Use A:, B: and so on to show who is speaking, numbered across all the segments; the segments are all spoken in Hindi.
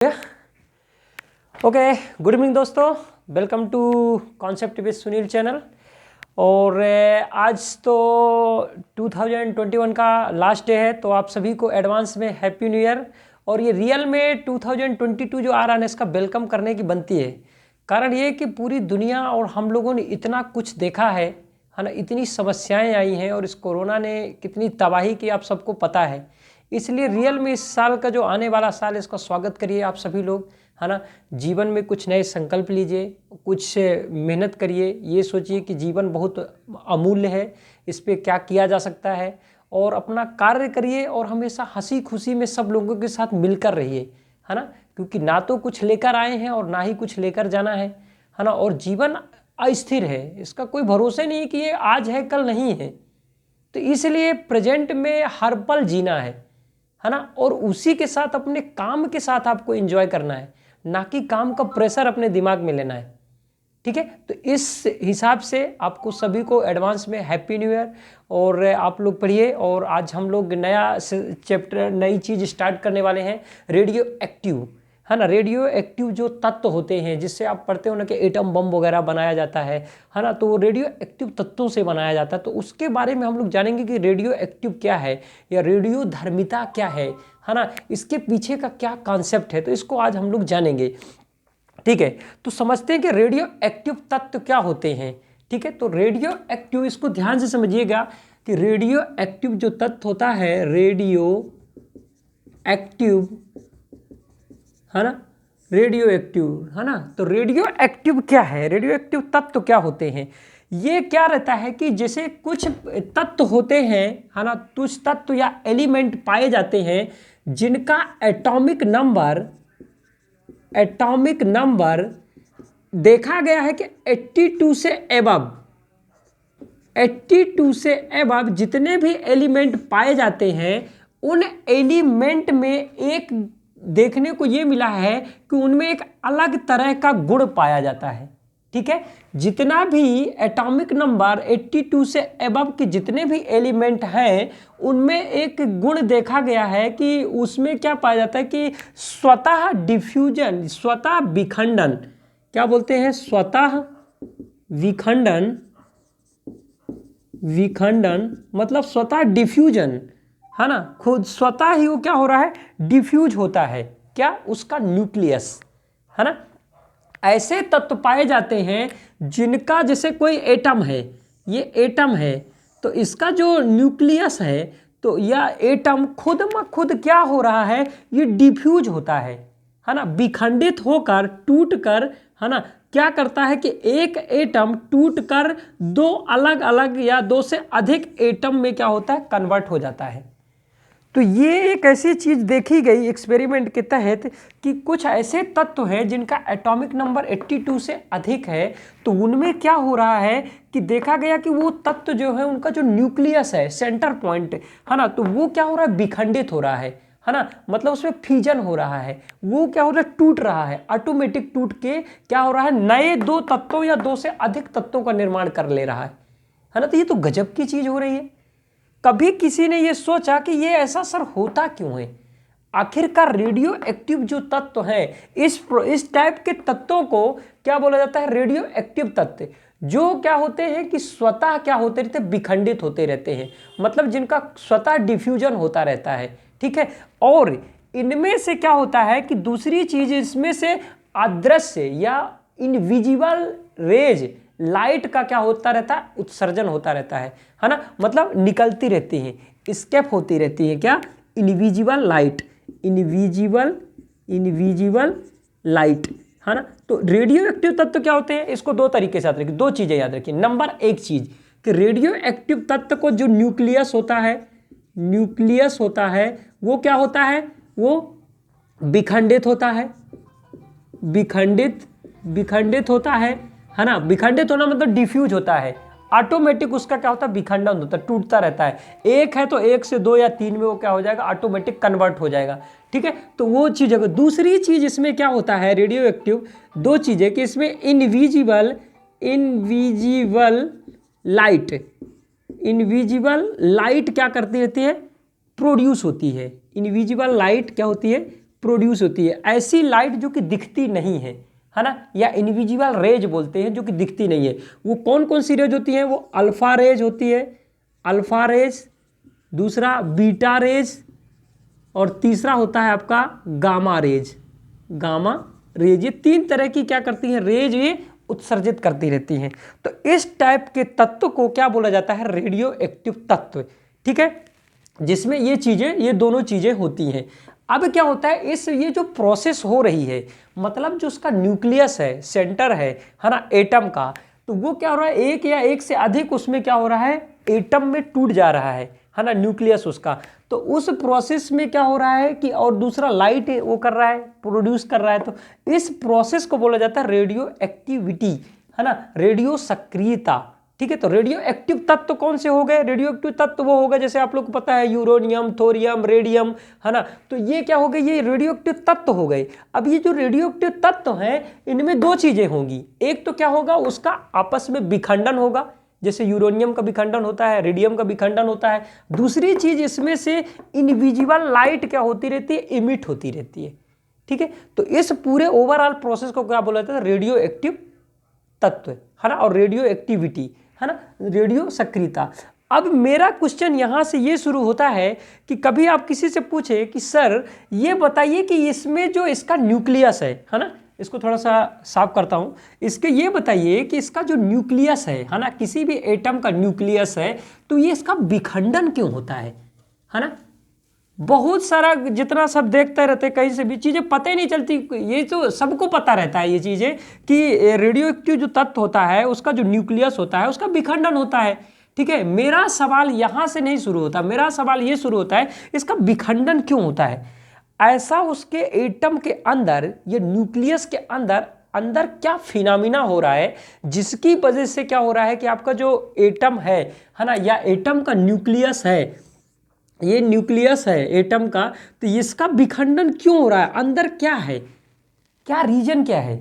A: ओके, गुड इवनिंग दोस्तों, welcome to concept with Sunil channel. और आज तो 2021 का लास्ट डे है, तो आप सभी को एडवांस में हैप्पी न्यू ईयर। और ये रियल में 2022 जो आ रहा है इसका वेलकम करने की बनती है। कारण ये कि पूरी दुनिया और हम लोगों ने इतना कुछ देखा है ना, इतनी समस्याएं आई हैं और इस कोरोना ने कितनी तबाही की आप सबको पता है। इसलिए रियल में इस साल का जो आने वाला साल है इसका स्वागत करिए आप सभी लोग, है ना। जीवन में कुछ नए संकल्प लीजिए, कुछ मेहनत करिए, ये सोचिए कि जीवन बहुत अमूल्य है, इस पर क्या किया जा सकता है, और अपना कार्य करिए और हमेशा हंसी खुशी में सब लोगों के साथ मिलकर रहिए, है ना। क्योंकि ना तो कुछ लेकर आए हैं और ना ही कुछ लेकर जाना है ना। और जीवन अस्थिर है, इसका कोई भरोसा नहीं कि ये आज है कल नहीं है। तो इसलिए प्रेजेंट में हर पल जीना है ना। और उसी के साथ अपने काम के साथ आपको एंजॉय करना है, ना कि काम का प्रेशर अपने दिमाग में लेना है। ठीक है, तो इस हिसाब से आपको सभी को एडवांस में हैप्पी न्यू ईयर। और आप लोग पढ़िए, और आज हम लोग नया चैप्टर, नई चीज़ स्टार्ट करने वाले हैं, रेडियो एक्टिव, है ना। रेडियो एक्टिव जो तत्व होते हैं, जिससे आप पढ़ते हो ना कि एटम बम वगैरह बनाया जाता है ना। तो वो रेडियो एक्टिव तत्वों से बनाया जाता है। तो उसके बारे में हम लोग जानेंगे कि रेडियो एक्टिव क्या है, या रेडियो धर्मिता क्या है ना। इसके पीछे का क्या कॉन्सेप्ट है, तो इसको आज हम लोग जानेंगे। ठीक है, तो समझते हैं कि रेडियो एक्टिव तत्व क्या होते हैं। ठीक है, तो रेडियो एक्टिव, इसको ध्यान से समझिएगा कि रेडियो एक्टिव जो तत्व होता है, रेडियो एक्टिव, है ना, रेडियो एक्टिव, है ना। तो रेडियो एक्टिव क्या है, रेडियो एक्टिव तत्व क्या होते हैं। ये क्या रहता है कि जैसे कुछ तत्व होते हैं, है ना, कुछ तत्व या एलिमेंट पाए जाते हैं जिनका एटॉमिक नंबर देखा गया है कि 82 से एबव, 82 से एबव जितने भी एलिमेंट पाए जाते हैं, उन एलिमेंट में एक देखने को ये मिला है कि उनमें एक अलग तरह का गुण पाया जाता है। ठीक है, जितना भी एटॉमिक नंबर 82 से एबव के जितने भी एलिमेंट हैं, उनमें एक गुण देखा गया है कि उसमें क्या पाया जाता है कि स्वतः डिफ्यूजन, स्वतः विखंडन, क्या बोलते हैं, स्वतः विखंडन, विखंडन मतलब स्वतः डिफ्यूजन, है ना। खुद स्वतः ही वो क्या हो रहा है, डिफ्यूज होता है, क्या, उसका न्यूक्लियस, है ना। ऐसे तत्व पाए जाते हैं जिनका, जैसे कोई एटम है, ये एटम है, तो इसका जो न्यूक्लियस है, तो यह एटम खुद में खुद क्या हो रहा है, ये डिफ्यूज होता है ना, विखंडित होकर, टूटकर, है ना, क्या करता है कि एक एटम टूटकर दो अलग अलग या दो से अधिक एटम में क्या होता है, कन्वर्ट हो जाता है। तो ये एक ऐसी चीज़ देखी गई एक्सपेरिमेंट के तहत कि कुछ ऐसे तत्व हैं जिनका एटॉमिक नंबर 82 से अधिक है, तो उनमें क्या हो रहा है कि देखा गया कि वो तत्व जो है, उनका जो न्यूक्लियस है, सेंटर पॉइंट, है ना, तो वो क्या हो रहा है, विखंडित हो रहा है ना। मतलब उसमें फ्यूजन हो रहा है, वो क्या हो रहा है, टूट रहा है, ऑटोमेटिक टूट के क्या हो रहा है, नए दो तत्वों या दो से अधिक तत्वों का निर्माण कर ले रहा है ना। तो ये तो गजब की चीज़ हो रही है। कभी किसी ने ये सोचा कि ये ऐसा सर होता क्यों है। आखिरकार रेडियो एक्टिव जो तत्व है, इस टाइप के तत्वों को क्या बोला जाता है, रेडियो एक्टिव तत्व, जो क्या होते हैं कि स्वतः क्या होते रहते, विखंडित होते रहते हैं, मतलब जिनका स्वतः डिफ्यूजन होता रहता है। ठीक है, और इनमें से क्या होता है कि दूसरी चीज, इसमें से अदृश्य या इनविजिबल रेज, लाइट का क्या होता रहता है, उत्सर्जन होता रहता है ना, मतलब निकलती रहती है, स्केप होती रहती है, क्या, इनविजिबल लाइट, इनविजिबल लाइट, है ना। तो रेडियो एक्टिव तत्व क्या होते हैं, इसको दो तरीके से याद रखिए, दो चीजें याद रखिए। नंबर एक चीज कि रेडियो एक्टिव तत्व को जो न्यूक्लियस होता है, वो क्या होता है, वो विखंडित होता है, विखंडित होता है ना। विखंडित होना मतलब डिफ्यूज होता है, ऑटोमेटिक उसका क्या होता है, विखंडन होता है, टूटता रहता है। एक है तो एक से दो या तीन में वो क्या हो जाएगा, ऑटोमेटिक कन्वर्ट हो जाएगा। ठीक है, तो वो चीज़ है। दूसरी चीज इसमें क्या होता है, रेडियो एक्टिव, दो चीजें कि इसमें इनविजिबल लाइट क्या करती रहती है, प्रोड्यूस होती है। इनविजिबल लाइट क्या होती है, प्रोड्यूस होती है, ऐसी लाइट जो कि दिखती नहीं है ना, या इनविजिबल रेज बोलते हैं, जो कि दिखती नहीं है। वो कौन कौन सी रेज होती हैं? वो अल्फा रेज होती है, अल्फा रेज, दूसरा बीटा रेज, और तीसरा होता है आपका गामा रेज। गामा रेज, ये 3 तरह की क्या करती हैं? रेज ये उत्सर्जित करती रहती हैं। तो इस टाइप के तत्व को क्या बोला जाता है? रेडियो एक्टिव तत्व। ठीक है, जिसमें ये चीजें, ये दोनों चीजें होती हैं। अब क्या होता है, इस ये जो प्रोसेस हो रही है, मतलब जो उसका न्यूक्लियस है, सेंटर है ना, एटम का, तो वो क्या हो रहा है, एक या एक से अधिक उसमें क्या हो रहा है, एटम में टूट जा रहा है ना, न्यूक्लियस उसका। तो उस प्रोसेस में क्या हो रहा है कि, और दूसरा लाइट वो कर रहा है, प्रोड्यूस कर रहा है। तो इस प्रोसेस को बोला जाता है रेडियो एक्टिविटी, है ना, रेडियो सक्रियता। ठीक है, तो रेडियो एक्टिव तत्व कौन से हो गए? रेडियो एक्टिव तत्व वो होगा, जैसे आप लोग को पता है, यूरेनियम, थोरियम, रेडियम, है ना। तो ये क्या हो गए? ये रेडियो एक्टिव तत्व हो गए। अब ये जो रेडियो एक्टिव तत्व हैं, इनमें 2 चीजें होंगी। एक तो क्या होगा, उसका आपस में विखंडन होगा, जैसे यूरेनियम का विखंडन होता है, रेडियम का विखंडन होता है। दूसरी चीज, इसमें से इनविजिबल लाइट क्या होती रहती है? इमिट होती रहती है। ठीक है, तो इस पूरे ओवरऑल प्रोसेस को क्या बोला जाता है? रेडियो एक्टिव तत्व, है ना, और रेडियो एक्टिविटी, है ना, रेडियो सक्रियता। अब मेरा क्वेश्चन यहां से ये शुरू होता है कि कभी आप किसी से पूछे कि सर ये बताइए कि इसमें जो इसका न्यूक्लियस है ना, इसको थोड़ा सा साफ करता हूं, इसके ये बताइए कि इसका जो न्यूक्लियस है ना, किसी भी एटम का न्यूक्लियस है, तो ये इसका विखंडन क्यों होता है ना। बहुत सारा जितना सब देखते रहते, कहीं से भी चीज़ें पता ही नहीं चलती। ये तो सबको पता रहता है ये चीज़ें कि रेडियो एक्टिव जो तत्व होता है, उसका जो न्यूक्लियस होता है, उसका विखंडन होता है। ठीक है, मेरा सवाल यहाँ से नहीं शुरू होता, मेरा सवाल ये शुरू होता है इसका विखंडन क्यों होता है? ऐसा उसके एटम के अंदर, ये न्यूक्लियस के अंदर अंदर क्या फिनोमिना हो रहा है, जिसकी वजह से क्या हो रहा है कि आपका जो एटम है ना, या एटम का न्यूक्लियस है, ये न्यूक्लियस है एटम का, तो इसका विखंडन क्यों हो रहा है? अंदर क्या है, क्या रीजन क्या है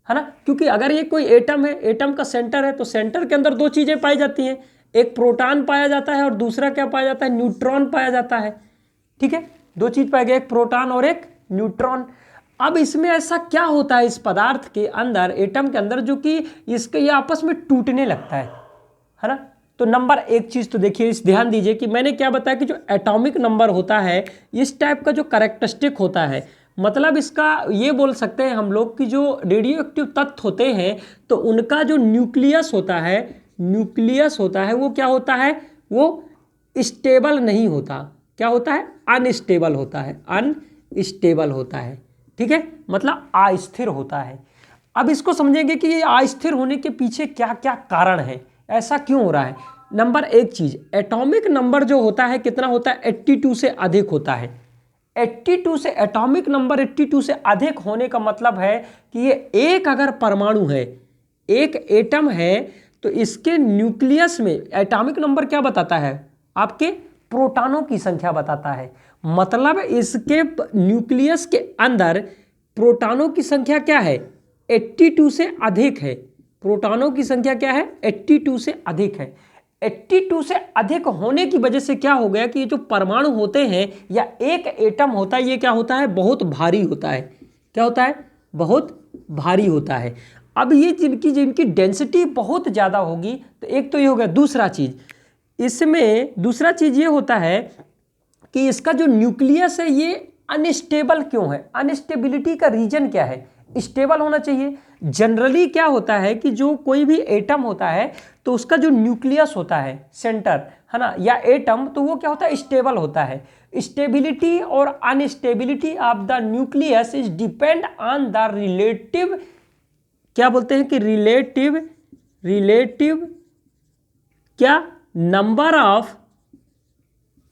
A: ना। क्योंकि अगर ये कोई एटम है, एटम का सेंटर है, तो सेंटर के अंदर 2 चीजें पाई जाती हैं, एक प्रोटॉन पाया जाता है और दूसरा क्या पाया जाता है? न्यूट्रॉन पाया जाता है। ठीक है, 2 चीज पाए गए, एक प्रोटॉन और एक न्यूट्रॉन। अब इसमें ऐसा क्या होता है इस पदार्थ के अंदर, एटम के अंदर, जो कि इसके ये आपस में टूटने लगता है ना। तो नंबर 1 चीज तो देखिए, इस ध्यान दीजिए कि मैंने क्या बताया कि जो एटॉमिक नंबर होता है, इस टाइप का जो कैरेक्टरिस्टिक होता है, मतलब इसका ये बोल सकते हैं हम लोग कि जो रेडियो एक्टिव तत्व होते हैं, तो उनका जो न्यूक्लियस होता है, न्यूक्लियस होता है, वो क्या होता है? वो स्टेबल नहीं होता। क्या होता है? अनस्टेबल होता है, अनस्टेबल होता है। ठीक है, मतलब अस्थिर होता है। अब इसको समझेंगे कि ये अस्थिर होने के पीछे क्या क्या कारण है, ऐसा क्यों हो रहा है। नंबर 1 चीज, एटॉमिक नंबर जो होता है कितना होता है? 82 से अधिक होता है। 82 से, एटॉमिक नंबर 82 से अधिक होने का मतलब है कि ये एक अगर परमाणु है, एक एटम है, तो इसके न्यूक्लियस में एटॉमिक नंबर क्या बताता है? आपके प्रोटॉनों की संख्या बताता है। मतलब इसके न्यूक्लियस के अंदर प्रोटॉनों की संख्या क्या है? 82 से अधिक है। प्रोटॉनों की संख्या क्या है? 82 से अधिक है। 82 से अधिक होने की वजह से क्या हो गया कि ये जो परमाणु होते हैं या एक एटम होता है, ये क्या होता है? बहुत भारी होता है। क्या होता है? बहुत भारी होता है। अब ये जिनकी डेंसिटी बहुत ज़्यादा होगी, तो एक तो ये हो गया। दूसरा चीज़ इसमें, दूसरा चीज़ ये होता है कि इसका जो न्यूक्लियस है ये अनस्टेबल क्यों है? अनस्टेबिलिटी का रीजन क्या है? स्टेबल होना चाहिए। जनरली क्या होता है कि जो कोई भी एटम होता है, तो उसका जो न्यूक्लियस होता है, सेंटर, है ना, या एटम, तो वो क्या होता है? स्टेबल होता है। स्टेबिलिटी और instability of the nucleus is depend on the relative, क्या बोलते हैं कि रिलेटिव क्या? Number of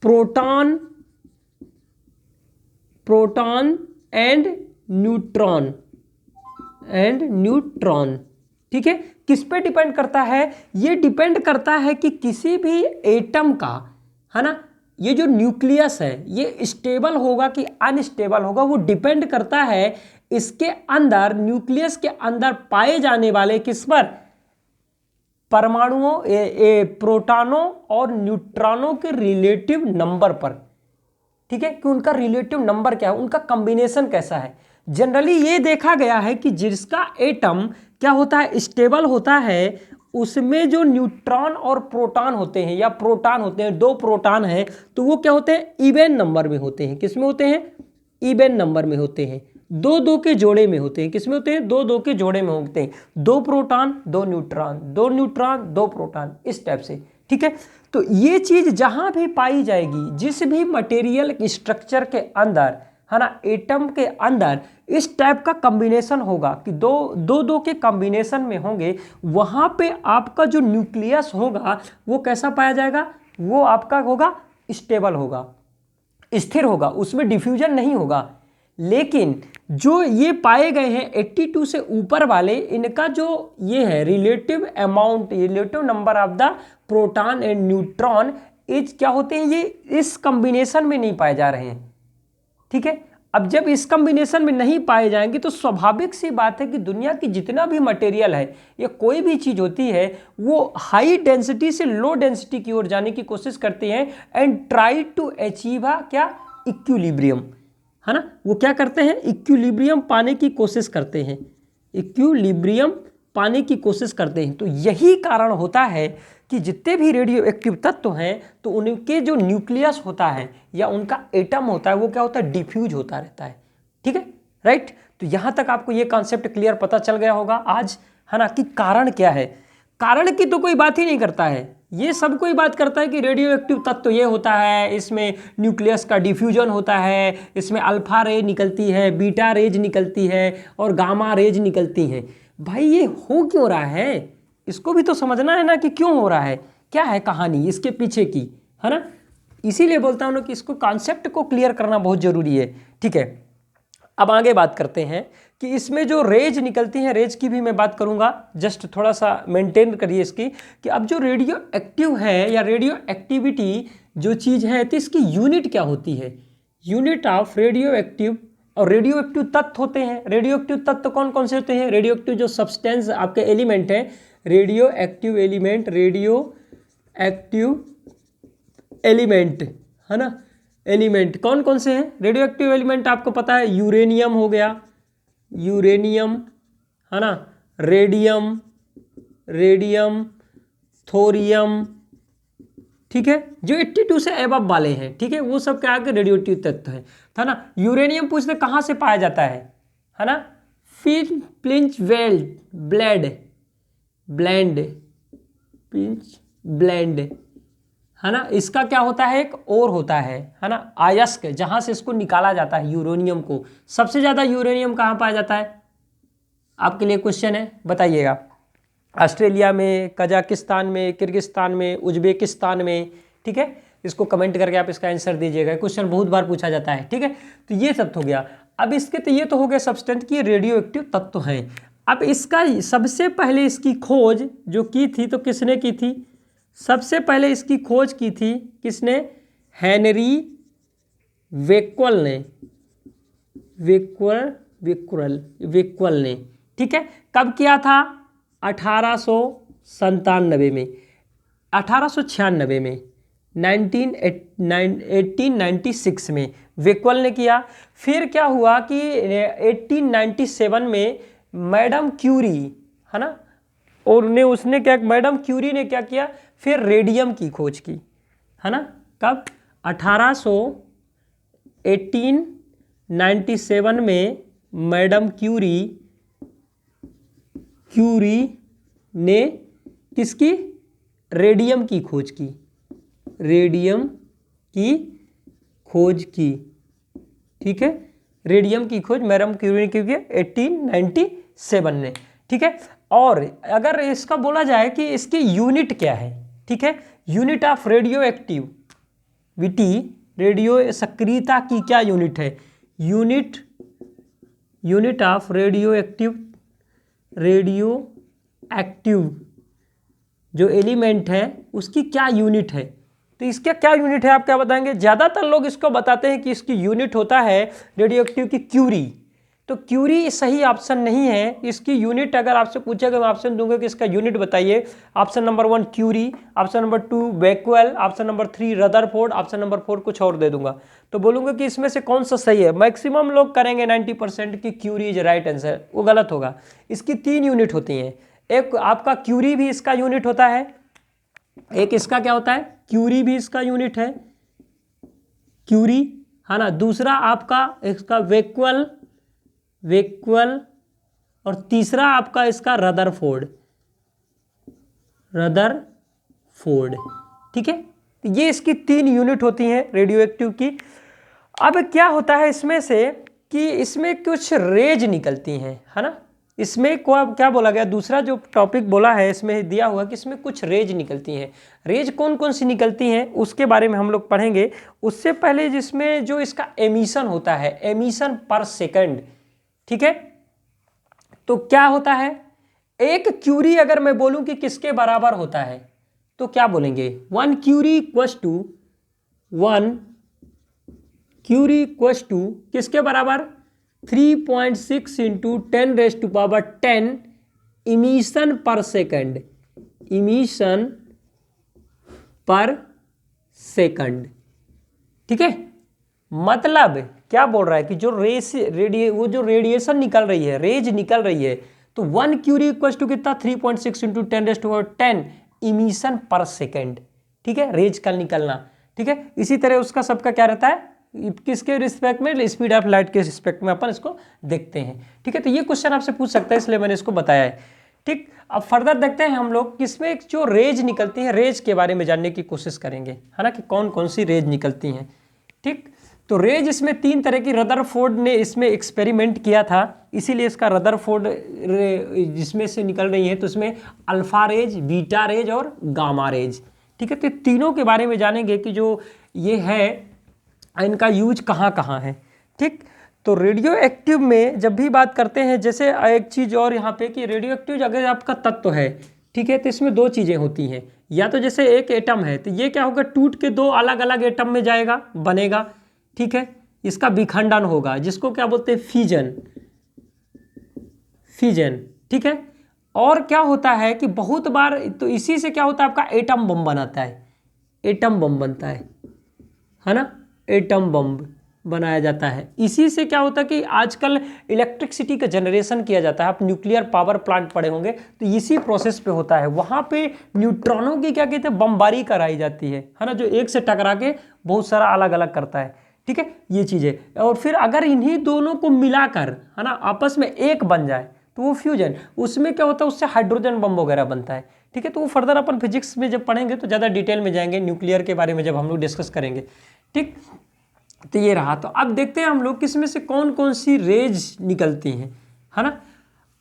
A: proton and neutron. ठीक है, किस पे डिपेंड करता है? ये डिपेंड करता है कि किसी भी एटम का, है ना, ये जो न्यूक्लियस है ये स्टेबल होगा कि अनस्टेबल होगा, वो डिपेंड करता है इसके अंदर, न्यूक्लियस के अंदर पाए जाने वाले किस पर? परमाणुओं, प्रोटॉनों और न्यूट्रॉनों के रिलेटिव नंबर पर। ठीक है, कि उनका रिलेटिव नंबर क्या है, उनका कॉम्बिनेशन कैसा है। जनरली ये देखा गया है कि जिसका एटम क्या होता है, स्टेबल होता है, उसमें जो न्यूट्रॉन और प्रोटॉन होते हैं या प्रोटॉन होते हैं, दो प्रोटॉन हैं, तो वो क्या होते हैं, इवन नंबर में होते हैं। किस में होते हैं, इवन नंबर में होते हैं, दो दो के जोड़े में होते हैं। किस में होते हैं, दो दो के जोड़े में होते हैं। दो प्रोटॉन दो न्यूट्रॉन, दो न्यूट्रॉन दो प्रोटॉन, इस टाइप से। ठीक है, तो ये चीज जहां भी पाई जाएगी, जिस भी मटेरियल स्ट्रक्चर के अंदर, है ना, एटम के अंदर इस टाइप का कॉम्बिनेशन होगा कि दो दो दो के कॉम्बिनेशन में होंगे, वहां पे आपका जो न्यूक्लियस होगा वो कैसा पाया जाएगा, वो आपका होगा स्टेबल होगा, स्थिर होगा, उसमें डिफ्यूजन नहीं होगा। लेकिन जो ये पाए गए हैं 82 से ऊपर वाले, इनका जो ये है relative amount, relative number of the proton and neutron is क्या होते हैं, ये इस कॉम्बिनेशन में नहीं पाए जा रहे हैं। ठीक है, अब जब इस कॉम्बिनेशन में नहीं पाए जाएंगे तो स्वाभाविक सी बात है कि दुनिया की जितना भी मटेरियल है या कोई भी चीज होती है, वो हाई डेंसिटी से लो डेंसिटी की ओर जाने की कोशिश करते हैं एंड ट्राई टू अचीव क्या, इक्विलिब्रियम, है ना। वो क्या करते हैं, इक्विलिब्रियम पाने की कोशिश करते हैं, इक्विलिब्रियम पाने की कोशिश करते हैं। तो यही कारण होता है कि जितने भी रेडियो एक्टिव तत्व हैं, तो उनके जो न्यूक्लियस होता है या उनका एटम होता है, वो क्या होता है, डिफ्यूज होता रहता है। ठीक है, राइट। तो यहां तक आपको ये कॉन्सेप्ट क्लियर पता चल गया होगा आज, है ना, कि कारण क्या है। कारण की तो कोई बात ही नहीं करता है, ये सब कोई बात करता है कि रेडियो एक्टिव तत्व ये होता है, इसमें न्यूक्लियस का डिफ्यूजन होता है, इसमें अल्फा रे निकलती है, बीटा रेज निकलती है और गामा रेज निकलती हैं। भाई ये हो क्यों रहा है, इसको भी तो समझना है ना कि क्यों हो रहा है, क्या है कहानी इसके पीछे की, है ना। इसीलिए बोलता हूँ ना कि इसको कॉन्सेप्ट को क्लियर करना बहुत जरूरी है। ठीक है, अब आगे बात करते हैं कि इसमें जो रेज निकलती हैं, रेज की भी मैं बात करूंगा, जस्ट थोड़ा सा मेंटेन करिए इसकी, कि अब जो रेडियो एक्टिव है या रेडियो एक्टिविटी जो चीज़ है, तो इसकी यूनिट क्या होती है, यूनिट ऑफ रेडियो एक्टिव। और रेडियो एक्टिव तत्व होते हैं, रेडियो एक्टिव तत्व कौन कौन से होते हैं, रेडियो एक्टिव जो सब्सटेंस आपके एलिमेंट हैं, radio active element, radio active element, है ना, एलिमेंट कौन कौन से हैं, रेडियो एक्टिव एलिमेंट आपको पता है, यूरेनियम हो गया, यूरेनियम, है ना, रेडियम, रेडियम, थोरियम, ठीक है, जो 82 से एबव वाले हैं, ठीक है, वो सब क्या है, रेडियो एक्टिव तत्व है ना। यूरेनियम पूछते कहाँ से पाया जाता है ना, प्लिंच वेल्ड ब्लेड, ब्लेंड, पिंच ब्लेंड, है ना, इसका क्या होता है, एक और होता है ना, अयस्क, जहां से इसको निकाला जाता है यूरेनियम को। सबसे ज्यादा यूरेनियम कहाँ पाया जाता है, आपके लिए क्वेश्चन है, बताइएगा। ऑस्ट्रेलिया में, कजाकिस्तान में, किर्गिस्तान में, उज्बेकिस्तान में। ठीक है, इसको कमेंट करके आप इसका आंसर दीजिएगा, क्वेश्चन बहुत बार पूछा जाता है। ठीक है, तो ये सब हो गया। अब इसके तो ये तो हो गया सब्सटेंस की रेडियो एक्टिव तत्व हैं। अब इसका सबसे पहले इसकी खोज जो की थी, तो किसने की थी, सबसे पहले इसकी खोज की थी किसने, हेनरी वेक्वल ने, वेक्वल ने। ठीक है, कब किया था, 1897 में, 1896 में, 1896 में वेक्वल ने किया। फिर क्या हुआ कि 1897 में मैडम क्यूरी, है ना, और उसने क्या, मैडम क्यूरी ने क्या किया, फिर रेडियम की खोज की, है ना, कब, 1897 में मैडम क्यूरी ने किसकी, रेडियम की खोज की, रेडियम की खोज की। ठीक है, रेडियम की खोज मैडम क्यूरी ने की 1897 ने। ठीक है, और अगर इसका बोला जाए कि इसकी यूनिट क्या है, ठीक है, unit of radio activity, radio सक्रियता की क्या यूनिट है, यूनिट ऑफ रेडियो एक्टिव जो एलिमेंट है उसकी क्या यूनिट है। तो इसका क्या यूनिट है आप क्या बताएंगे, ज़्यादातर लोग इसको बताते हैं कि इसकी यूनिट होता है रेडियो एक्टिव की क्यूरी। तो क्यूरी सही ऑप्शन नहीं है। इसकी यूनिट अगर आपसे पूछेगा, मैं ऑप्शन दूंगा कि इसका यूनिट बताइए। Option number 1 curie, option number 2 becquerel, option number 3 Rutherford, option number 4 कुछ और दे दूंगा। तो बोलूंगा कि इसमें से कौन सा सही है। मैक्सिमम लोग करेंगे 90% कि क्यूरी इज राइट आंसर, वो गलत होगा। इसकी 3 यूनिट होती हैं। एक आपका क्यूरी भी इसका यूनिट होता है, एक इसका क्या होता है, क्यूरी भी इसका यूनिट है, क्यूरी है ना। दूसरा आपका इसका वेक्युअल, वेक्युअल, और तीसरा आपका इसका रदरफोर्ड, रदरफोर्ड। ठीक है, ये इसकी 3 यूनिट होती हैं रेडियो एक्टिव की। अब क्या होता है इसमें से कि इसमें कुछ रेज निकलती हैं, है ना। इसमें क्या बोला गया, दूसरा जो टॉपिक बोला है इसमें दिया हुआ कि इसमें कुछ रेज निकलती हैं। रेज कौन कौन सी निकलती हैं उसके बारे में हम लोग पढ़ेंगे। उससे पहले जिसमें जो इसका एमिशन होता है, एमिशन पर सेकंड, ठीक है, तो क्या होता है, एक क्यूरी अगर मैं बोलूं कि किसके बराबर होता है तो क्या बोलेंगे, 1 curie equals to 1 curie equals to किसके बराबर, 3.6 into 10⁻10 emission per second, emission per second. ठीक है, मतलब क्या बोल रहा है कि जो वो जो रेडिएशन निकल रही है, रेज निकल रही है, तो 1 क्यूरी इक्वल्स टू कितना, 3.6 इंटू 10⁻10 इमिशन पर सेकंड। ठीक है, रेज का निकलना। ठीक है, इसी तरह उसका सबका क्या रहता है, किसके रिस्पेक्ट में, स्पीड ऑफ लाइट के रिस्पेक्ट में अपन इसको देखते हैं। ठीक है, तो ये क्वेश्चन आपसे पूछ सकता है, इसलिए मैंने इसको बताया है। ठीक, अब फर्दर देखते हैं हम लोग किसमें जो रेज निकलती है, रेज के बारे में जानने की कोशिश करेंगे, है ना, कि कौन कौन सी रेज निकलती हैं। ठीक, तो रेज इसमें 3 तरह की, रदरफोर्ड ने इसमें एक्सपेरिमेंट किया था, इसीलिए इसका रदरफोर्ड जिसमें से निकल रही है, तो इसमें अल्फा रेज, बीटा रेज और गामा रेज। ठीक है, तो तीनों के बारे में जानेंगे कि जो ये है इनका यूज कहाँ कहाँ है। ठीक, तो रेडियो एक्टिव में जब भी बात करते हैं, जैसे एक चीज़ और यहाँ पे कि रेडियो एक्टिव अगर आपका तत्व है, ठीक है, तो इसमें 2 चीज़ें होती हैं। या तो जैसे एक एटम है तो ये क्या होगा, टूट के 2 अलग अलग एटम में जाएगा, बनेगा। ठीक है, इसका विखंडन होगा, जिसको क्या बोलते हैं, फिजन, फिजन। ठीक है, और क्या होता है कि बहुत बार तो इसी से क्या होता है, आपका एटम बम बनाता है, एटम बम बनता है ना, एटम बम बनाया जाता है। इसी से क्या होता है कि आजकल इलेक्ट्रिसिटी का जनरेशन किया जाता है। आप न्यूक्लियर पावर प्लांट पढ़े होंगे, तो इसी प्रोसेस पे होता है। वहाँ पे न्यूट्रॉनों की क्या कहते हैं, बमबारी कराई जाती है ना, जो एक से टकरा के बहुत सारा अलग अलग करता है। ठीक है, ये चीज़ें, और फिर अगर इन्हीं दोनों को मिलाकर, है ना, आपस में एक बन जाए तो वो फ्यूजन, उसमें क्या होता है, उससे हाइड्रोजन बम वगैरह बनता है। ठीक है, तो वो फर्दर अपन फिजिक्स में जब पढ़ेंगे तो ज़्यादा डिटेल में जाएंगे, न्यूक्लियर के बारे में जब हम लोग डिस्कस करेंगे। ठीक, तो ये रहा। तो अब देखते हैं हम लोग किसमें से कौन कौन सी रेज निकलती हैं, है ना।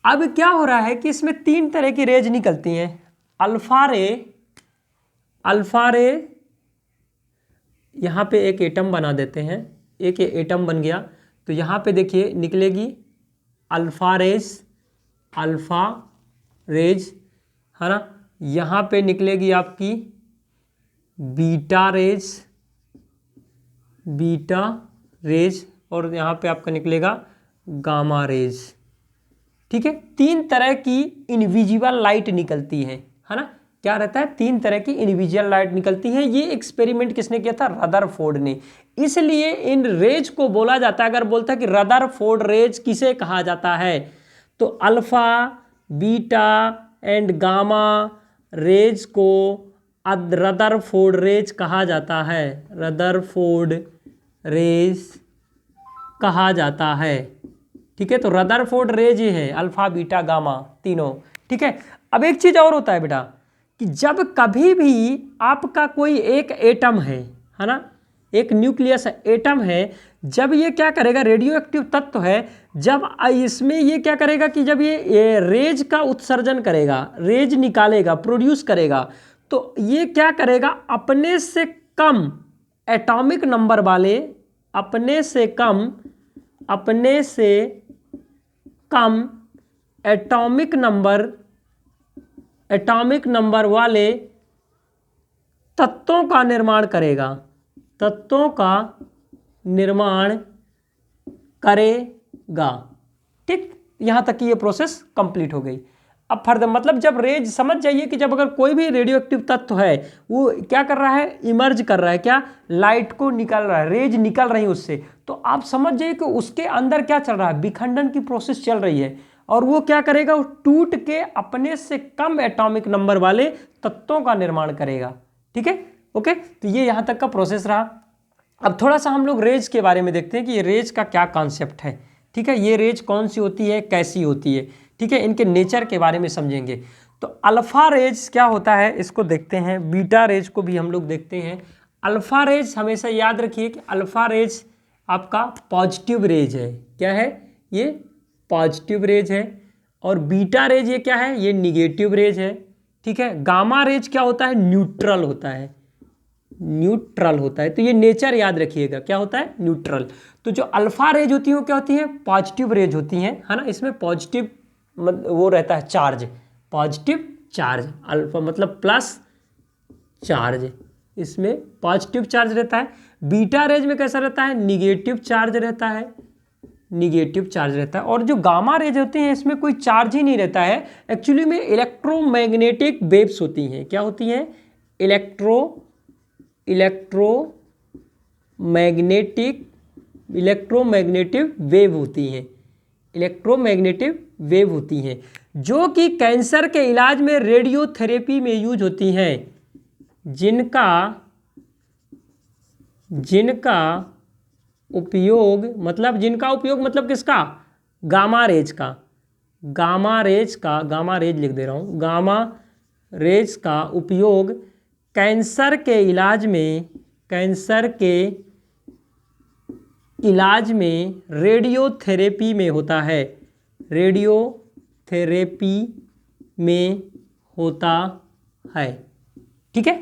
A: अब क्या हो रहा है कि इसमें 3 तरह की रेज निकलती हैं। अल्फा रे, अल्फा रे, यहाँ पे एक एटम बना देते हैं, एक एटम बन गया, तो यहाँ पे देखिए निकलेगी अल्फा रेज, अल्फा रेज, है ना। यहाँ पे निकलेगी आपकी बीटा रेज, बीटा रेज, और यहाँ पे आपका निकलेगा गामा रेज। ठीक है, 3 तरह की इनविजिबल लाइट निकलती है ना। क्या रहता है, 3 तरह की इनविजिबल लाइट निकलती है। ये एक्सपेरिमेंट किसने किया था, रदरफोर्ड ने। इसलिए इन रेज को बोला जाता है, अगर बोलता है कि रदरफोर्ड रेज किसे कहा जाता है, तो alpha, beta and gamma rays को रदरफोर्ड रेज कहा जाता है, रदरफोर्ड रेज कहा जाता है। ठीक है, तो रदरफोर्ड रेज ही है, अल्फा बीटा गामा तीनों। ठीक है, अब एक चीज और होता है बेटा कि जब कभी भी आपका कोई एक एटम है ना, एक न्यूक्लियस एटम है, जब ये क्या करेगा, रेडियो एक्टिव तत्व है, जब इसमें ये क्या करेगा कि जब ये रेज का उत्सर्जन करेगा, रेज निकालेगा, प्रोड्यूस करेगा, तो ये क्या करेगा, अपने से कम एटॉमिक नंबर वाले, अपने से कम एटॉमिक नंबर वाले तत्वों का निर्माण करेगा, तत्वों का निर्माण करेगा। ठीक, यहाँ तक की ये प्रोसेस कंप्लीट हो गई। अब फर्दर मतलब जब रेज, समझ जाइए कि जब अगर कोई भी रेडियो एक्टिव तत्व है वो क्या कर रहा है, इमर्ज कर रहा है, क्या, लाइट को निकाल रहा है, रेज निकल रही है उससे, तो आप समझ जाइए कि उसके अंदर क्या चल रहा है, विखंडन की प्रोसेस चल रही है। और वो क्या करेगा, वो टूट के अपने से कम एटॉमिक नंबर वाले तत्वों का निर्माण करेगा। ठीक है, ओके, तो ये यहाँ तक का प्रोसेस रहा। अब थोड़ा सा हम लोग रेज के बारे में देखते हैं कि ये रेज का क्या कॉन्सेप्ट है। ठीक है, ये रेज कौन सी होती है, कैसी होती है, ठीक है, इनके नेचर के बारे में समझेंगे। तो अल्फा रेज क्या होता है इसको देखते हैं, बीटा रेज को भी हम लोग देखते हैं। अल्फा रेज हमेशा याद रखिए कि अल्फा रेज आपका पॉजिटिव रेज है। क्या है, ये पॉजिटिव रेज है। और बीटा रेज ये क्या है, ये निगेटिव रेज है। ठीक है, गामा रेज क्या होता है, न्यूट्रल होता है, न्यूट्रल होता है। तो ये नेचर याद रखिएगा, क्या होता है, न्यूट्रल। तो जो अल्फा रेज होती है वो क्या होती है, पॉजिटिव रेज होती हैं, है ना, इसमें पॉजिटिव वो रहता है चार्ज, पॉजिटिव चार्ज, अल्फा मतलब प्लस चार्ज, इसमें पॉजिटिव चार्ज रहता है। बीटा रेज में कैसा रहता है, निगेटिव चार्ज रहता है, निगेटिव चार्ज रहता है। और जो गामा रेज होती हैं इसमें कोई चार्ज ही नहीं रहता है, एक्चुअली में इलेक्ट्रोमैग्नेटिक वेव्स होती हैं। क्या होती हैं, इलेक्ट्रोमैग्नेटिव वेव होती हैं, इलेक्ट्रोमैग्नेटिव वेव होती हैं, जो कि कैंसर के इलाज में रेडियोथेरेपी में यूज होती हैं, जिनका उपयोग मतलब किसका, गामा रेज का, गामा रेज लिख दे रहा हूँ, गामा रेज का उपयोग कैंसर के इलाज में रेडियोथेरेपी में होता है, रेडियोथेरेपी में होता है। ठीक है,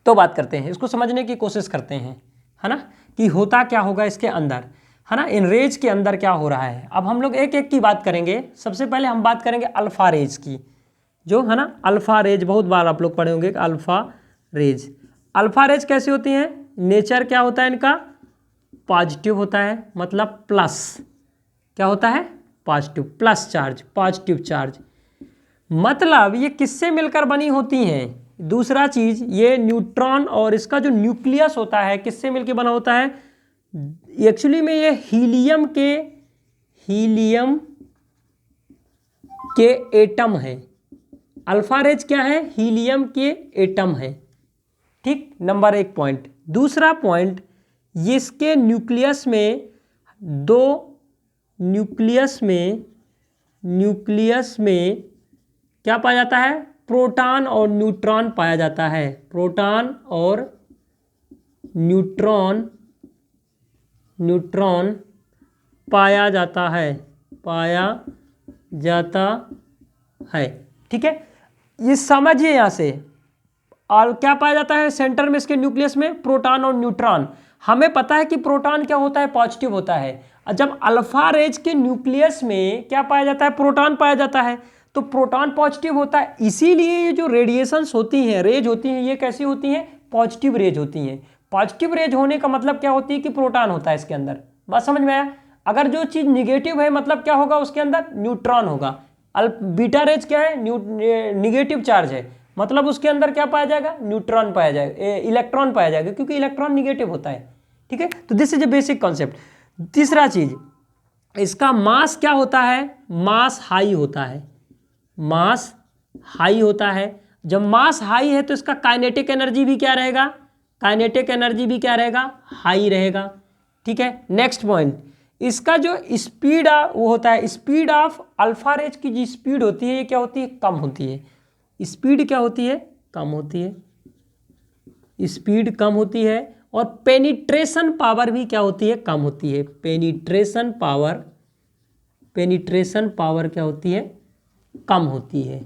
A: तो बात करते हैं, इसको समझने की कोशिश करते हैं, है ना, कि होता क्या होगा इसके अंदर, है ना, इन रेज के अंदर क्या हो रहा है। अब हम लोग एक एक की बात करेंगे। सबसे पहले हम बात करेंगे अल्फा रेज की, जो है ना अल्फा रेज, बहुत बार आप लोग पढ़े होंगे अल्फा रेज। अल्फा रेज कैसी होती हैं, नेचर क्या होता है इनका, पॉजिटिव होता है, मतलब प्लस, क्या होता है, positive, plus charge, positive charge. मतलब ये किससे मिलकर बनी होती हैं, दूसरा चीज, ये न्यूट्रॉन और इसका जो न्यूक्लियस होता है किससे मिलकर बना होता है, एक्चुअली में ये हीलियम के एटम है। अल्फा रेज क्या है, हीलियम के एटम है। ठीक, नंबर 1 पॉइंट। दूसरा पॉइंट, इसके न्यूक्लियस में क्या पाया जाता है, प्रोटॉन और न्यूट्रॉन पाया जाता है, प्रोटॉन और न्यूट्रॉन पाया जाता है। ठीक है, ये समझिए यहाँ से। और क्या पाया जाता है सेंटर में, इसके न्यूक्लियस में प्रोटॉन और न्यूट्रॉन। हमें पता है कि प्रोटॉन क्या होता है, पॉजिटिव होता है। जब अल्फा रेज के न्यूक्लियस में क्या पाया जाता है, प्रोटॉन पाया जाता है, तो प्रोटॉन पॉजिटिव होता है। इसीलिए ये जो रेडिएशंस होती हैं, रेज होती हैं, ये कैसी होती हैं, पॉजिटिव रेज होती हैं। पॉजिटिव रेज होने का मतलब क्या होती है कि प्रोटॉन होता है इसके अंदर, बात समझ में आया। अगर जो चीज निगेटिव है मतलब क्या होगा, उसके अंदर न्यूट्रॉन होगा। बीटा रेज क्या है, निगेटिव चार्ज है, मतलब उसके अंदर क्या पाया जाएगा, न्यूट्रॉन पाया जाएगा, इलेक्ट्रॉन पाया जाएगा, क्योंकि इलेक्ट्रॉन निगेटिव होता है। ठीक है, तो this is a basic concept. तीसरा चीज, इसका मास क्या होता है, मास हाई होता है, मास हाई होता है। जब मास हाई है तो इसका काइनेटिक एनर्जी भी क्या रहेगा, हाई रहेगा। ठीक है, नेक्स्ट पॉइंट, इसका जो स्पीड वो होता है, स्पीड ऑफ अल्फा रेज की जो स्पीड होती है ये क्या होती है, कम होती है। स्पीड क्या होती है, कम होती है, स्पीड कम होती है। और पेनिट्रेशन पावर भी क्या होती है, कम होती है। पेनिट्रेशन पावर क्या होती है, कम होती है।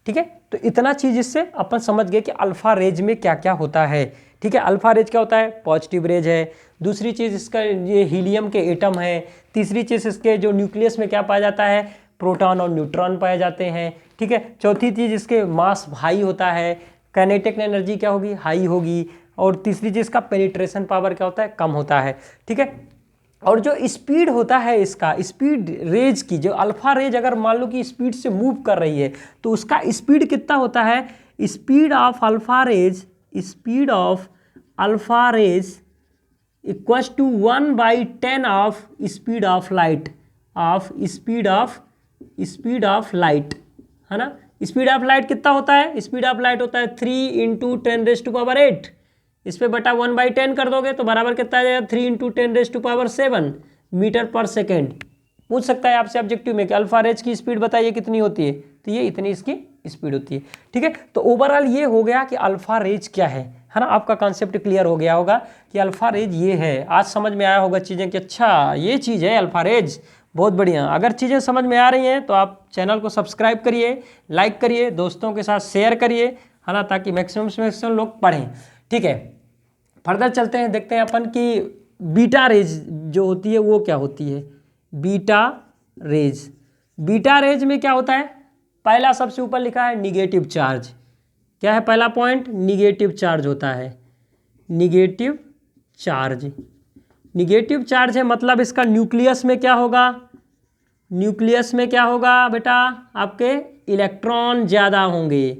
A: ठीक है, तो इतना चीज इससे अपन समझ गए कि अल्फा रेज में क्या क्या होता है। ठीक है, अल्फा रेज क्या होता है, पॉजिटिव रेज है। दूसरी चीज इसका ये हीलियम के एटम है। तीसरी चीज इसके जो न्यूक्लियस में क्या पाया जाता है, प्रोटॉन और न्यूट्रॉन पाए जाते हैं। ठीक है, चौथी चीज इसके मास हाई होता है, काइनेटिक एनर्जी क्या होगी, हाई होगी। और तीसरी चीज का पेनिट्रेशन पावर क्या होता है, कम होता है। ठीक है, और जो स्पीड होता है इसका, स्पीड रेज की, जो अल्फा रेज अगर मान लो कि स्पीड से मूव कर रही है तो उसका स्पीड कितना होता है, speed of alpha rays, speed of alpha rays equals to 1/10 of speed of light, of speed of light, है ना। स्पीड ऑफ लाइट कितना होता है, स्पीड ऑफ लाइट होता है 3 × 10⁸। इस पे बटा 1/10 कर दोगे तो बराबर कितना आ जाएगा, 3 × 10⁷ मीटर पर सेकेंड। पूछ सकता है आपसे ऑब्जेक्टिव में कि अल्फा रेज की स्पीड बताइए कितनी होती है, तो ये इतनी इसकी स्पीड होती है। ठीक है, तो ओवरऑल ये हो गया कि अल्फा रेज क्या है ना। आपका कॉन्सेप्ट क्लियर हो गया होगा कि अल्फा रेज ये है। आज समझ में आया होगा चीज़ें कि अच्छा ये चीज़ है अल्फा रेज। बहुत बढ़िया। अगर चीज़ें समझ में आ रही हैं तो आप चैनल को सब्सक्राइब करिए, लाइक करिए, दोस्तों के साथ शेयर करिए, है ना, ताकि मैक्सिमम से मैक्सिमम लोग पढ़ें। ठीक है, फर्दर चलते हैं, देखते हैं अपन कि बीटा रेज जो होती है वो क्या होती है। बीटा रेज, बीटा रेज में क्या होता है, पहला सबसे ऊपर लिखा है निगेटिव चार्ज। क्या है पहला पॉइंट, निगेटिव चार्ज होता है, निगेटिव चार्ज। निगेटिव चार्ज है मतलब इसका न्यूक्लियस में क्या होगा, न्यूक्लियस में क्या होगा बेटा, आपके इलेक्ट्रॉन ज़्यादा होंगे।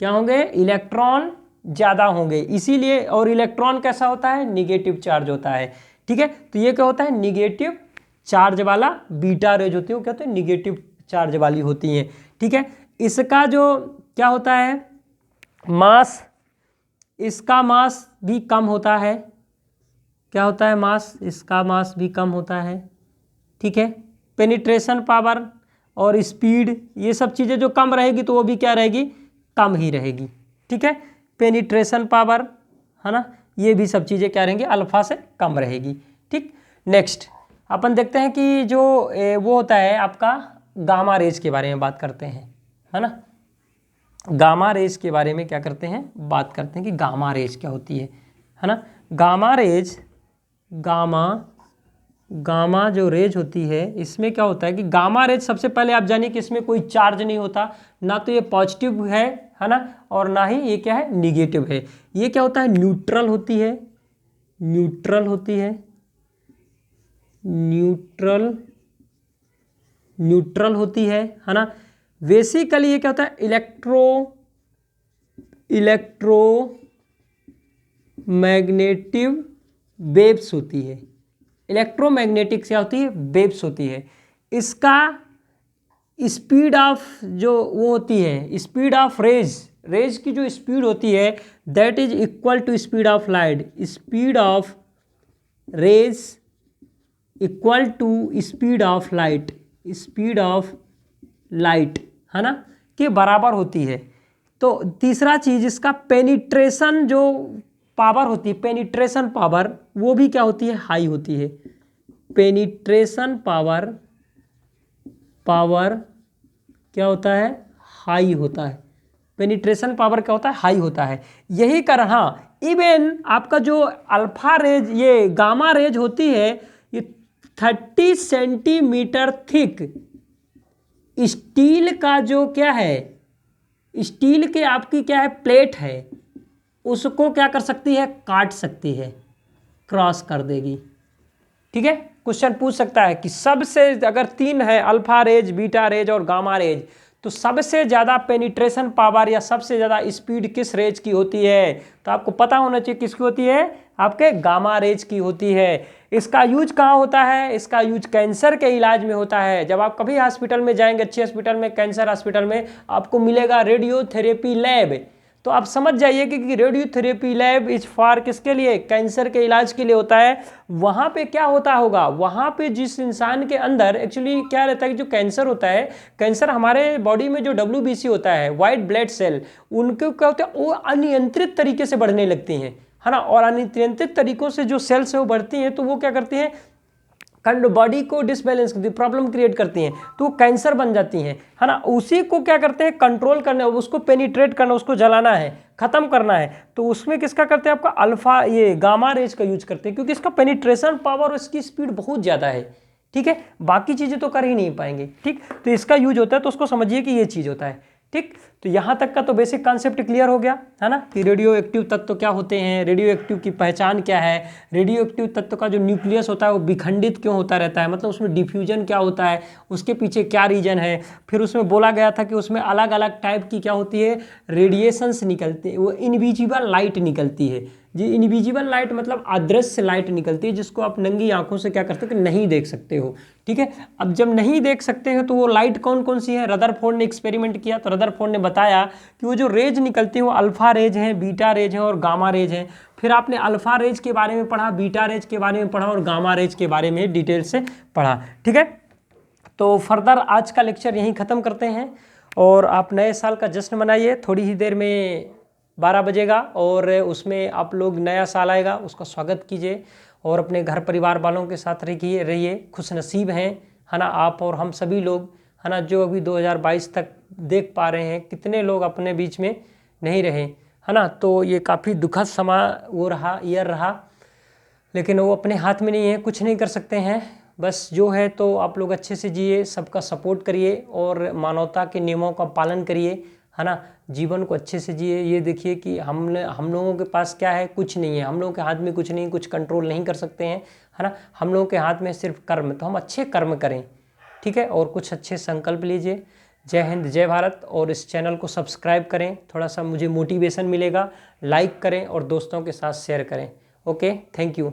A: क्या होंगे, इलेक्ट्रॉन ज़्यादा होंगे, इसीलिए। और इलेक्ट्रॉन कैसा होता है, निगेटिव चार्ज होता है। ठीक है, तो ये क्या होता है, निगेटिव चार्ज वाला बीटा रेज होती है, वो क्या होते हैं, निगेटिव चार्ज वाली होती हैं। ठीक है, इसका जो क्या होता है मास, इसका मास भी कम होता है। क्या होता है मास, इसका मास भी कम होता है। ठीक है, पेनिट्रेशन पावर और स्पीड ये सब चीज़ें जो कम रहेगी तो वो भी क्या रहेगी, कम ही रहेगी। ठीक है, पेनिट्रेशन पावर, है ना, ये भी सब चीज़ें क्या रहेंगी, अल्फा से कम रहेगी। ठीक, नेक्स्ट अपन देखते हैं कि जो वो होता है आपका गामा रेज के बारे में बात करते हैं, है ना। गामा रेज के बारे में क्या करते हैं, बात करते हैं कि गामा रेज क्या होती है ना। गामा रेज, गामा जो रेज होती है इसमें क्या होता है कि गामा रेज सबसे पहले आप जानिए कि इसमें कोई चार्ज नहीं होता, ना तो ये पॉजिटिव है ना, और ना ही ये क्या है, निगेटिव है। ये क्या होता है, न्यूट्रल होती है, न्यूट्रल होती है, न्यूट्रल होती है ना। बेसिकली ये क्या होता है, इलेक्ट्रोमैग्नेटिव वेव्स होती है। इलेक्ट्रोमैग्नेटिक क्या होती है, वेव्स होती है। इसका स्पीड ऑफ जो वो होती है, स्पीड ऑफ रेज की जो स्पीड होती है that is equal to speed of light. Speed of rays equal to speed of light, speed of light, है ना, के बराबर होती है। तो तीसरा चीज इसका पेनिट्रेशन जो पावर होती है, पेनिट्रेशन पावर वो भी क्या होती है, हाई होती है। पेनिट्रेशन पावर क्या होता है, हाई होता है। पेनिट्रेशन पावर क्या होता है, हाई होता है। यही कारण, हाँ, इवन आपका जो अल्फा रेज, ये गामा रेज होती है, ये 30 सेंटीमीटर थिक स्टील का जो क्या है, स्टील के आपकी क्या है प्लेट है, उसको क्या कर सकती है, काट सकती है, क्रॉस कर देगी। ठीक है, क्वेश्चन पूछ सकता है कि सबसे, अगर 3 है अल्फा रेज, बीटा रेज और गामा रेज, तो सबसे ज़्यादा पेनिट्रेशन पावर या सबसे ज़्यादा स्पीड किस रेज की होती है, तो आपको पता होना चाहिए किसकी होती है, आपके गामा रेज की होती है। इसका यूज कहाँ होता है, इसका यूज कैंसर के इलाज में होता है। जब आप कभी हॉस्पिटल में जाएंगे, अच्छे हॉस्पिटल में, कैंसर हॉस्पिटल में, आपको मिलेगा रेडियोथेरेपी लैब। तो आप समझ जाइए कि रेडियोथेरेपी लैब इज फॉर किसके लिए, कैंसर के इलाज के लिए होता है। वहाँ पे क्या होता होगा, वहाँ पे जिस इंसान के अंदर एक्चुअली क्या रहता है कि जो कैंसर होता है, कैंसर हमारे बॉडी में जो WBC होता है, वाइट ब्लड सेल, उनको क्या होता है, वो अनियंत्रित तरीके से बढ़ने लगती हैं, है ना। और अनियंत्रित तरीकों से जो सेल्स है वो बढ़ती हैं, तो वो क्या करती हैं, बॉडी को डिसबैलेंस करती, प्रॉब्लम क्रिएट करती हैं, तो वो कैंसर बन जाती हैं, है ना। उसी को क्या करते हैं, कंट्रोल करना, उसको पेनिट्रेट करना, उसको जलाना है, खत्म करना है। तो उसमें किसका करते हैं, आपका अल्फा, ये गामा रेज का यूज करते हैं, क्योंकि इसका पेनिट्रेशन पावर और इसकी स्पीड बहुत ज़्यादा है। ठीक है, बाकी चीज़ें तो कर ही नहीं पाएंगे। ठीक, तो इसका यूज होता है, तो उसको समझिए कि ये चीज़ होता है। ठीक, तो यहाँ तक का तो बेसिक कॉन्सेप्ट क्लियर हो गया है ना कि रेडियो एक्टिव तत्व क्या होते हैं, रेडियो एक्टिव की पहचान क्या है, रेडियो एक्टिव तत्व का जो न्यूक्लियस होता है वो विखंडित क्यों होता रहता है, मतलब उसमें डिफ्यूजन क्या होता है, उसके पीछे क्या रीजन है। फिर उसमें बोला गया था कि उसमें अलग अलग टाइप की क्या होती है, रेडिएशंस निकलते हैं, वो इनविजिबल लाइट निकलती है। जी, इनविजिबल लाइट मतलब अदृश्य लाइट निकलती है जिसको आप नंगी आंखों से क्या करते हो कि नहीं देख सकते हो। ठीक है, अब जब नहीं देख सकते हो तो वो लाइट कौन कौन सी है, रदरफोर्ड ने एक्सपेरिमेंट किया तो रदरफोर्ड ने बताया कि वो जो रेज निकलती है वो अल्फा रेज हैं, बीटा रेज हैं और गामा रेज हैं। फिर आपने अल्फा रेज के बारे में पढ़ा, बीटा रेज के बारे में पढ़ा और गामा रेज के बारे में डिटेल से पढ़ा। ठीक है, तो फर्दर आज का लेक्चर यहीं ख़त्म करते हैं और आप नए साल का जश्न मनाइए। थोड़ी ही देर में 12 बजेगा और उसमें आप लोग नया साल आएगा उसका स्वागत कीजिए और अपने घर परिवार वालों के साथ रहिए। खुश नसीब हैं, है ना, आप और हम सभी लोग, है ना, जो अभी 2022 तक देख पा रहे हैं कितने लोग अपने बीच में नहीं रहे, है ना। तो ये काफ़ी दुखद समा वो रहा, ईयर रहा, लेकिन वो अपने हाथ में नहीं है, कुछ नहीं कर सकते हैं। बस जो है तो आप लोग अच्छे से जिए, सबका सपोर्ट करिए और मानवता के नियमों का पालन करिए, है ना। जीवन को अच्छे से जिए। ये देखिए कि हम लोगों के पास क्या है, कुछ नहीं है, हम लोगों के हाथ में कुछ नहीं, कुछ कंट्रोल नहीं कर सकते हैं, है ना। हम लोगों के हाथ में सिर्फ कर्म, तो हम अच्छे कर्म करें, ठीक है, और कुछ अच्छे संकल्प लीजिए। जय हिंद, जय भारत। और इस चैनल को सब्सक्राइब करें, थोड़ा सा मुझे मोटिवेशन मिलेगा। लाइक करें और दोस्तों के साथ शेयर करें। Okay, thank you.